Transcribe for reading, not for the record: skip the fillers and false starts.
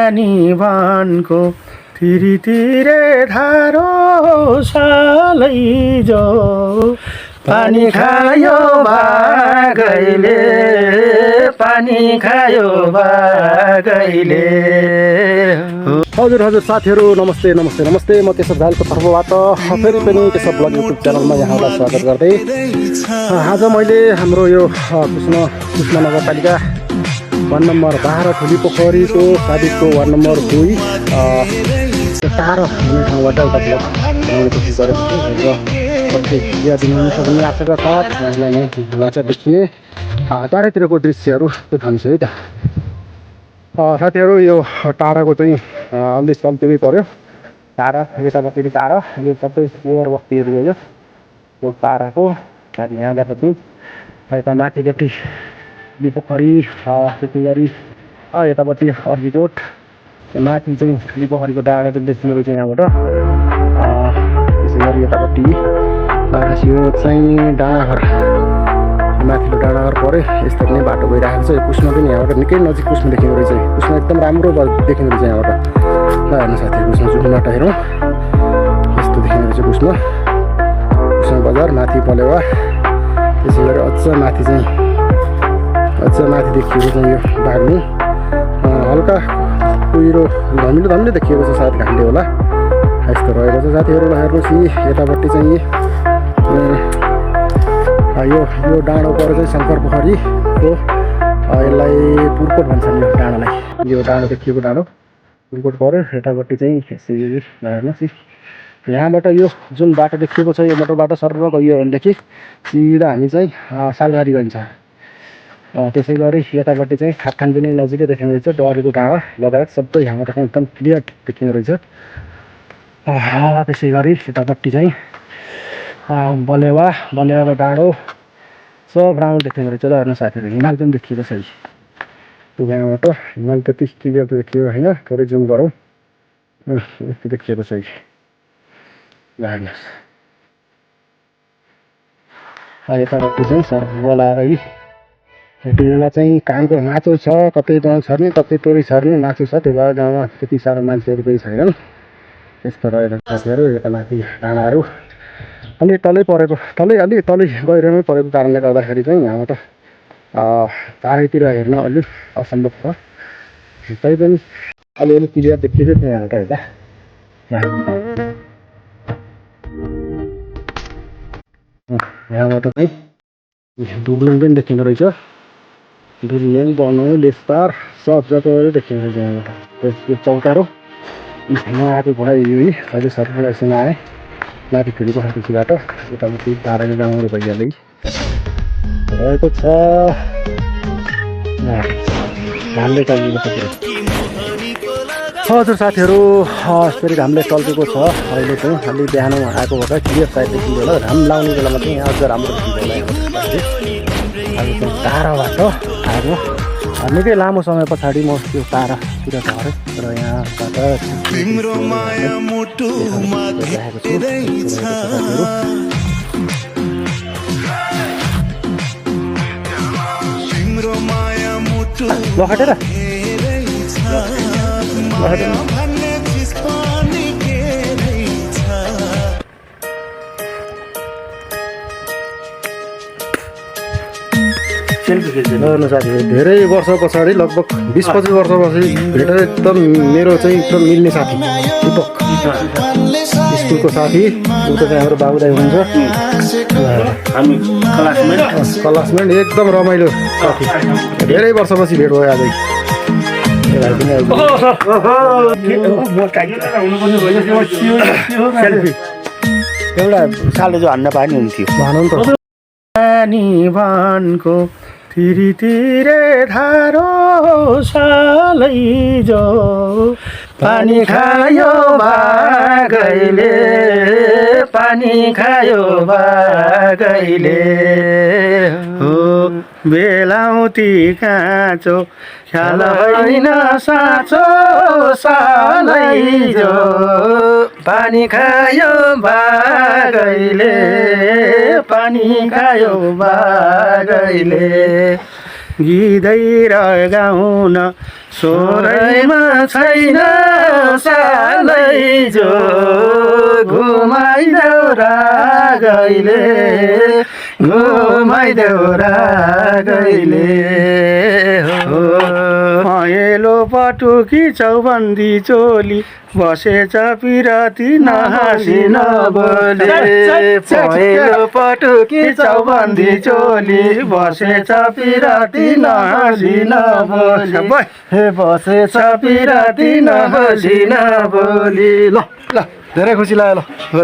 पानी बनको तिरी तिरे धारो सालै जो पानी खायो बागैले पानी खायो बागैले। हजुर साथीहरू नमस्ते नमस्ते नमस्ते। म केशव दालको तर्फबाट फेरि पनि केशव ब्लग युट्युब च्यानलमा यहाँलाई स्वागत गर्दै आज मैले हाम्रो यो कृष्ण नगरपालिका वार्ड नम्बर 12 ठुली पोखरीको साबिकको वार्ड नम्बर 2 टाढो हुने ठाउँबाट एउटा ब्लग बनाउने कोसिस गरेको छु र कति दिनु सक्ने आशाका साथ यहाँलाई नै चाहिँ देखिने चारैतिरको दृश्यहरू देखाउँछु है त। साथीहरू यो टाढाको चाहिँ अलि सल्तिमै पर्यो। टाढा यतापट्टि टाढा यो सबै एयर बस्तीहरू हो यो टाढाको यहाँबाट चाहिँ यता माथिपट्टि पोखरी त्यसै गरी यतापट्टि अर्किकोट माथि चाहिँ पोखरीको डाँडा चाहिँ देखिने रहेछ यहाँबाट। त्यसै गरी यतापट्टि यो चाहिँ डाँडाघर माथिल्लो डाँडाघर पऱ्यो। यस्तो नै बाटो गइरहेको छ। यो पुस्मा पनि यहाँबाट निकै नजिक पुस्मा देखिने रहेछ। पुस्मा एकदम राम्रो देखिने रहेछ यहाँबाट। ल हेर्नु साथीहरू पुस्मा जुन बाटो हेरौँ यस्तो देखिने रहेछ पुस्मा बजार माथि पलेवा। त्यसै गरी अझ माथि देखिएको छ यो बाग्लुङ हल्का कुहिरो धमिलो देखिएको छ सायद घामले होला यस्तो रहेको छ साथीहरू। हेर्नुहोस् यतापट्टि चाहिँ यो डाँडो पर चाहिँ शङ्कर पोखरीको यसलाई पुर्कोट भन्छन् यो डाँडालाई। यो डाँडो देखिएको डाँडो पुर्कोट पऱ्यो। यतापट्टि चाहिँ हेर्नुहोस् यहाँबाट यो जुन बाटो देखिएको छ यो मोटर बाटो सर्व गयो भनेदेखि सिधा हामी चाहिँ सालबारी गइन्छ। त्यसै गरी यतापट्टि चाहिँ खाटखान पनि नजिकै देखिने रहेछ। डरेको डाँडा लगायत सबै यहाँबाट एकदम क्लियर देखिने रहेछ। त्यसै गरी यतापट्टि चाहिँ बलेवा डाँडो सब राम्रो देखिने रहेछ। ल हेर्नु साथीहरू हिमाल पनि देखिएको छ यहाँबाट। हिमाल त्यति क्लियर त देखियो होइन, थोरै जुम गरौँ यस्तो देखिएको छ हेर्नुहोस्। यतापट्टि चाहिँ सर्व लगाएर यति बेला चाहिँ कामको मासु छ, कतै गाउँ छर्ने कतै तोरी छर्ने मासु छ। त्यो भएर गाउँमा त्यति साह्रो मान्छेहरू पनि छैनन्। त्यस्तो रहेको साथीहरू। यता माथि डाँडाहरू अलि तलै परेको अलि गहिरोमै परेको कारणले गर्दाखेरि चाहिँ यहाँबाट चारैतिर हेर्न अलिक असम्भव छ। तैपनि अलिअलि क्लियर देखिएको थियो यहाँबाट हेर्दा। यहाँबाट चाहिँ दुब्लुङ पनि देखिँदो रहेछ। बिरियाङ बनाउनु लेसपार सब जग्गाहरू देखिने रहेछ यहाँबाट। चौतारो आएको घोडा यो अहिले सर्फसँग आएँ माथि फेरि पोखरीबाट यतापट्टि टाढाको गाउँहरू भइहाल्यो रहेको छ। घामले टल्केको हजुर साथीहरू फेरि घामले टल्केको छ अहिले चाहिँ। अलि बिहान आएको भएर क्लियर साइड देखिन्छ होला। घाम लाउने बेलामा चाहिँ यहाँ अझ राम्रो देखिन्छ होला। अहिले चाहिँ टाढाबाट आएको निकै लामो समय पछाडि म त्यो टाढातिर झरेँ र यहाँबाट लखटेर हेर्नु साथीहरू धेरै वर्ष पछाडि लगभग 20-25 वर्ष पछि भेटेर एकदम मेरो चाहिँ एकदम मिल्ने साथी दिपक स्कुलको साथी। ऊ त चाहिँ हाम्रो बाबुदाई हुनुहुन्छ। हामी क्लासमेट एकदम रमाइलो साथी। धेरै वर्षपछि भेट भयो आजै। एउटा साले जो हान्न पानी हुन्थ्यो भनौँ त। पानी बनको तिरी तिरे धारो सालै जो पानी खायो बागैले पानी खायो बागैले हो बेलाउती काँचो ख्याल होइन साँचो सालै जो पानी खायो बागैले पानी खायो बागैले। गीदै र गाउन स्वरैमा छैन सालै जो घुमाइदेऊ र गइले घुमाइदेऊ र गइले हो पहेँलो पटुकी चौबन्दी चोली बसेछ पिराती नहाँसी नबोली पहेँलो पटुकी चौबन्दी चोली बसेछ पिराती नहाँसी नबोली हे बसेछ पिराती नहाँसी नबोली ल ल धेरै खुसी लाग्यो ल